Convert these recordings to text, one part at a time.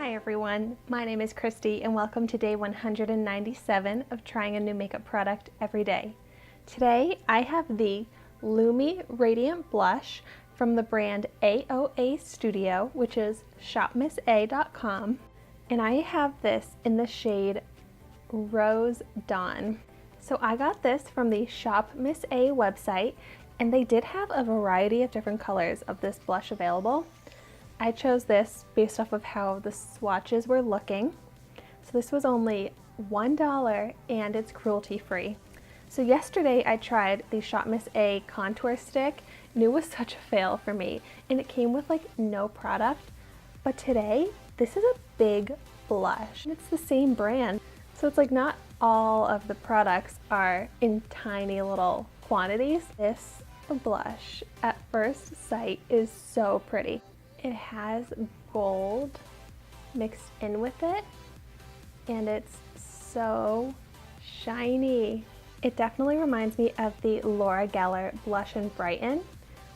Hi everyone, my name is Christy and welcome to day 197 of trying a new makeup product every day. Today I have the Lumi Radiant Blush from the brand AOA Studio, which is ShopMissA.com, and I have this in the shade Rose Dawn. So I got this from the ShopMissA website, and they did have a variety of different colors of this blush available. I chose this based off of how the swatches were looking. So this was only $1 and it's cruelty free. So yesterday I tried the ShopMissA contour stick and it was such a fail for me, and it came with like no product. But today this is a big blush and it's the same brand. So it's like not all of the products are in tiny little quantities. This blush at first sight is so pretty. It has gold mixed in with it, and it's so shiny. It definitely reminds me of the Laura Geller Blush and Brighten,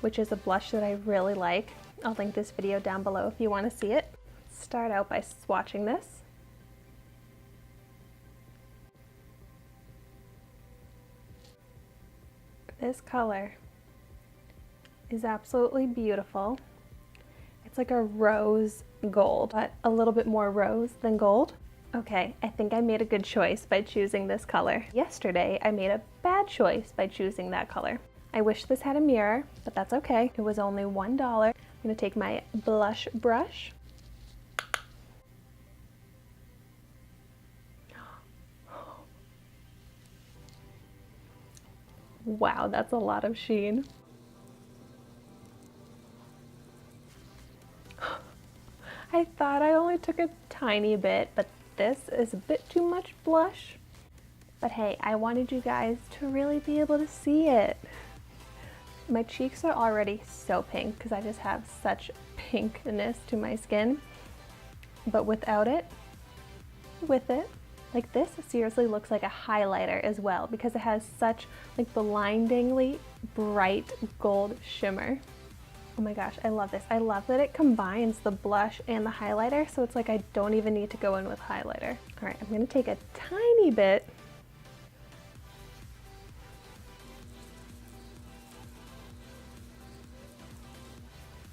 which is a blush that I really like. I'll link this video down below if you want to see it. Start out by swatching this. This color is absolutely beautiful. It's like a rose gold, but a little bit more rose than gold. Okay, I think I made a good choice by choosing this color. Yesterday, I made a bad choice by choosing that color. I wish this had a mirror, but that's okay. It was only $1. I'm gonna take my blush brush. Wow, that's a lot of sheen. I thought I only took a tiny bit, but this is a bit too much blush. But hey, I wanted you guys to really be able to see it. My cheeks are already so pink because I just have such pinkness to my skin. But without it, with it, like this seriously looks like a highlighter as well because it has such like blindingly bright gold shimmer. Oh my gosh, I love this. I love that it combines the blush and the highlighter, so it's like I don't even need to go in with highlighter. All right, I'm gonna take a tiny bit.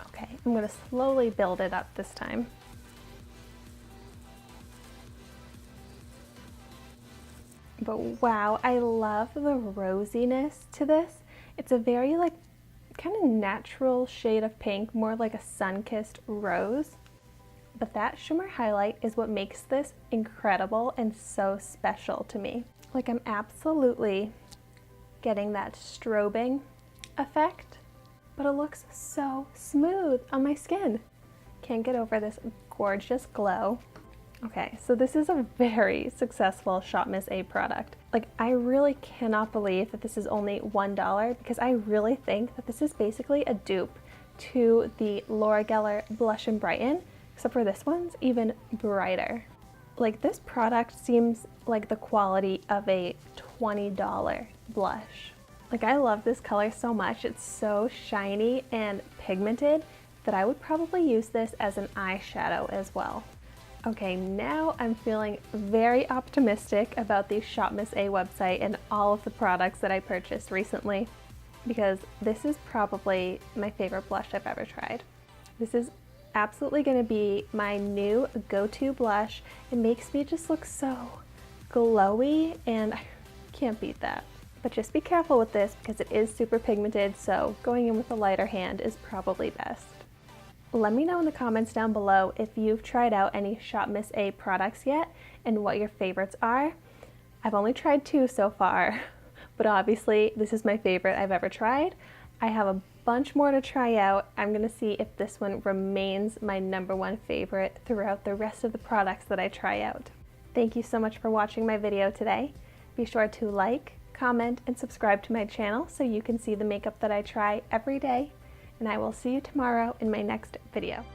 Okay, I'm gonna slowly build it up this time. But wow, I love the rosiness to this. It's a very like kind of natural shade of pink, more like a sun-kissed rose. But that shimmer highlight is what makes this incredible and so special to me. Like I'm absolutely getting that strobing effect, but it looks so smooth on my skin. Can't get over this gorgeous glow. Okay, so this is a very successful ShopMissA product. Like, I really cannot believe that this is only $1 because I really think that this is basically a dupe to the Laura Geller Blush and Brighten, except for this one's even brighter. Like, this product seems like the quality of a $20 blush. Like, I love this color so much. It's so shiny and pigmented that I would probably use this as an eyeshadow as well. Okay, now I'm feeling very optimistic about the ShopMissA website and all of the products that I purchased recently, because this is probably my favorite blush I've ever tried. This is absolutely going to be my new go-to blush. It makes me just look so glowy and I can't beat that. But just be careful with this because it is super pigmented, so going in with a lighter hand is probably best. Let me know in the comments down below if you've tried out any ShopMissA products yet and what your favorites are. I've only tried 2 so far, but obviously this is my favorite I've ever tried. I have a bunch more to try out. I'm gonna see if this one remains my #1 favorite throughout the rest of the products that I try out. Thank you so much for watching my video today. Be sure to like, comment, and subscribe to my channel so you can see the makeup that I try every day. And I will see you tomorrow in my next video.